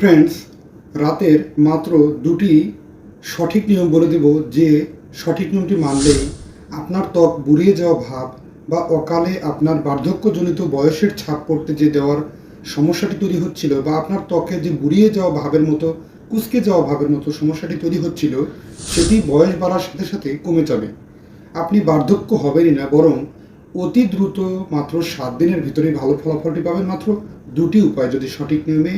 Friends, রাতের মাত্র দুটি সঠিক নিয়ম বলে দেব, যে সঠিক নিয়মটি মানলেই আপনার ত্বক বুড়িয়ে যাওয়া ভাব বা অকালে আপনার বার্ধক্যজনিত বয়সের ছাপ পড়তে যে দেওয়ার সমস্যাটি তৈরি হচ্ছিল, বা আপনার ত্বকে যে বুড়িয়ে যাওয়া ভাবের মতো, কুঁচকে যাওয়া ভাবের মতো সমস্যাটি তৈরি হচ্ছিল, সেটি বয়স বাড়ার সাথে সাথে কমে যাবে। আপনি বার্ধক্য হবেনই না, বরং অতি দ্রুত মাত্র 7 দিনের ভিতরে ভালো ফলাফলটি পাবেন। মাত্র দুটি উপায় যদি সঠিক নিয়মে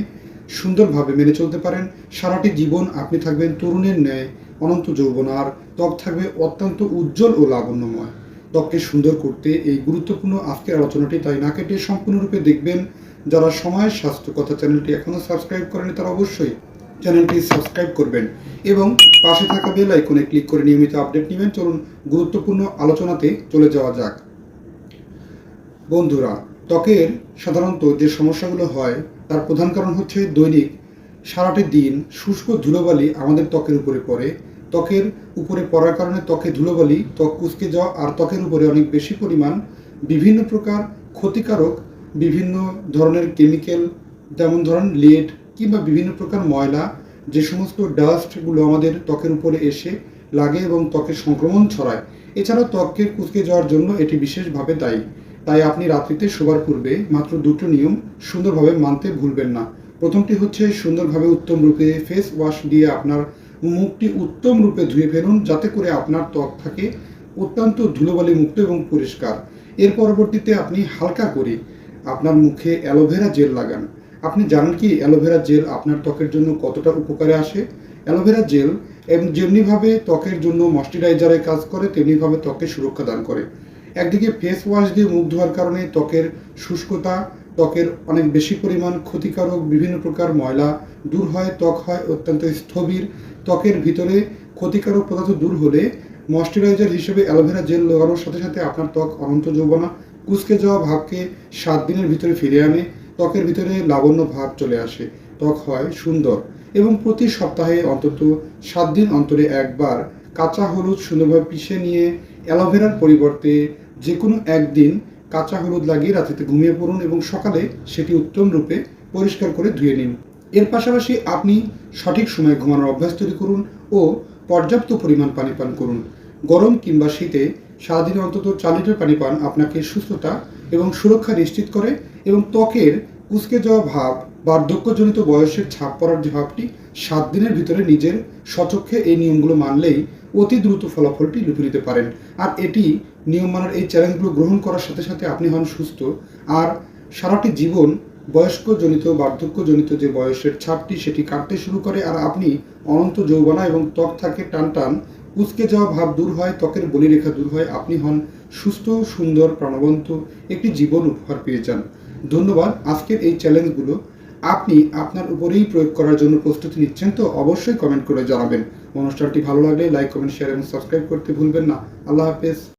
সুন্দরভাবে মেনে চলতে পারেন, সারাটি জীবন আপনি থাকবেন তরুণের ন্যায় অনন্ত যৌবন, আর ত্বক থাকবে অত্যন্ত উজ্জ্বল ও লাবণ্যময়। ত্বককে সুন্দর করতে এই গুরুত্বপূর্ণ আজকের আলোচনাটি তাই না কেটে সম্পূর্ণরূপে দেখবেন। যারা সময়ের স্বাস্থ্য কথা চ্যানেলটি এখনও সাবস্ক্রাইব করেনি, তারা অবশ্যই চ্যানেলটি সাবস্ক্রাইব করবেন এবং পাশে থাকা বেল আইকনে ক্লিক করে নিয়মিত আপডেট নেবেন। চলুন গুরুত্বপূর্ণ আলোচনাতে চলে যাওয়া যাক। বন্ধুরা, ত্বকের সাধারণত যে সমস্যাগুলো হয় তার প্রধান কারণ হচ্ছে দৈনিক সারাটি দিন শুষ্ক ধুলোবালি আমাদের ত্বকের উপরে পড়ে। ত্বকের উপরে পড়ার কারণে ত্বকে ধুলোবালি, ত্বক কুঁচকে যাওয়া, আর ত্বকের উপরে অনেক বেশি পরিমাণ বিভিন্ন প্রকার ক্ষতিকারক বিভিন্ন ধরনের কেমিক্যাল, যেমন ধরেন লেড কিংবা বিভিন্ন প্রকার ময়লা, যে সমস্ত ডাস্টগুলো আমাদের ত্বকের উপরে এসে লাগে এবং ত্বকের সংক্রমণ ছড়ায়। এছাড়াও ত্বকের কুঁচকে যাওয়ার জন্য এটি বিশেষভাবে দায়ী। তাই আপনি রাত্রিতে শোবার পূর্বে মাত্র দুটো নিয়ম সুন্দরভাবে মানতে ভুলবেন না। প্রথমটি হচ্ছে সুন্দরভাবে উত্তম রূপে ফেস ওয়াশ দিয়ে আপনার মুখটি উত্তম রূপে ধুয়ে ফেলুন, যাতে করে আপনার ত্বক থাকে অত্যন্ত ধুলোবালি মুক্ত এবং পরিষ্কার। এর পরবর্তীতে আপনি হালকা করে আপনার মুখে অ্যালোভেরা জেল লাগান। আপনি জানেন কি অ্যালোভেরা জেল আপনার ত্বকের জন্য কতটা উপকারে আসে? অ্যালোভেরা জেল যেমনিভাবে ত্বকের জন্য ময়শ্চারাইজারের কাজ করে, তেমনিভাবে ত্বকে সুরক্ষা দান করে। একদিকে ফেস ওয়াশ দিয়ে মুখ ধোয়ার কারণে ত্বকের শুষ্কতা, ত্বকের অনেক বেশি পরিমাণ ক্ষতিকারক বিভিন্ন প্রকার ময়লা দূর হয়, ত্বক হয় অত্যন্ত স্থবির। ত্বকের ভিতরে ক্ষতিকারক পদার্থ দূর হলে ময়শ্চারাইজার হিসেবে অ্যালোভেরা জেল লাগানোর সাথে সাথে আপনার ত্বক অনন্ত যৌবনা, কুঁচকে যাওয়া ভাবকে 7 দিনের ভিতরে ফিরে আনে, ত্বকের ভিতরে লাবণ্য ভাব চলে আসে, ত্বক হয় সুন্দর। এবং প্রতি সপ্তাহে অন্তত 7 দিন অন্তরে একবার কাঁচা হলুদ সুন্দরভাবে পিষে নিয়ে অ্যালোভেরার পরিবর্তে যে কোনো একদিন কাঁচা হলুদ লাগিয়ে রাত্রিতে ঘুমিয়ে পড়ুন এবং সকালে সেটি উত্তম রূপে পরিষ্কার করে ধুয়ে নিন। এর পাশাপাশি আপনি সঠিক সময়ে ঘুমানোর অভ্যাস তৈরি করুন ও পর্যাপ্ত পরিমাণ পানি পান করুন। গরম কিংবা শীতে সারাদিনে অন্তত 4 লিটার পানি পান আপনাকে সুস্থতা এবং সুরক্ষা নিশ্চিত করে, এবং ত্বকের কুঁচকে যাওয়া ভাব, বার্ধক্যজনিত বয়সের ছাপ পড়ার যে ভাবটি 7 দিনের ভিতরে নিজের স্বচক্ষে এই নিয়মগুলো মানলেই অতি দ্রুত ফলাফলটি লুফে নিতে পারেন। আর এটি নিয়ম মানার এই চ্যালেঞ্জগুলো গ্রহণ করার সাথে সাথে আপনি হন সুস্থ, আর সারাটি জীবন বয়স্কজনিত বার্ধক্যজনিত যে বয়সের ছাপটি সেটি কাটতে শুরু করে, আর আপনি অনন্ত যৌবনা এবং ত্বক থাকে টান টান, কুঁচকে যাওয়া ভাব দূর হয়, ত্বকের বলিরেখা দূর হয়, আপনি হন সুস্থ, সুন্দর, প্রাণবন্ত একটি জীবন উপহার পেয়ে যান। ধন্যবাদ। আজকের এই চ্যালেঞ্জগুলো আপনি আপনার উপরেই প্রয়োগ করার জন্য প্রস্তুতি নিচ্ছেন তো অবশ্যই কমেন্ট করে জানাবেন। অনুষ্ঠানটি ভালো লাগলে লাইক, কমেন্ট, শেয়ার এবং সাবস্ক্রাইব করতে ভুলবেন না। আল্লাহ হাফেজ।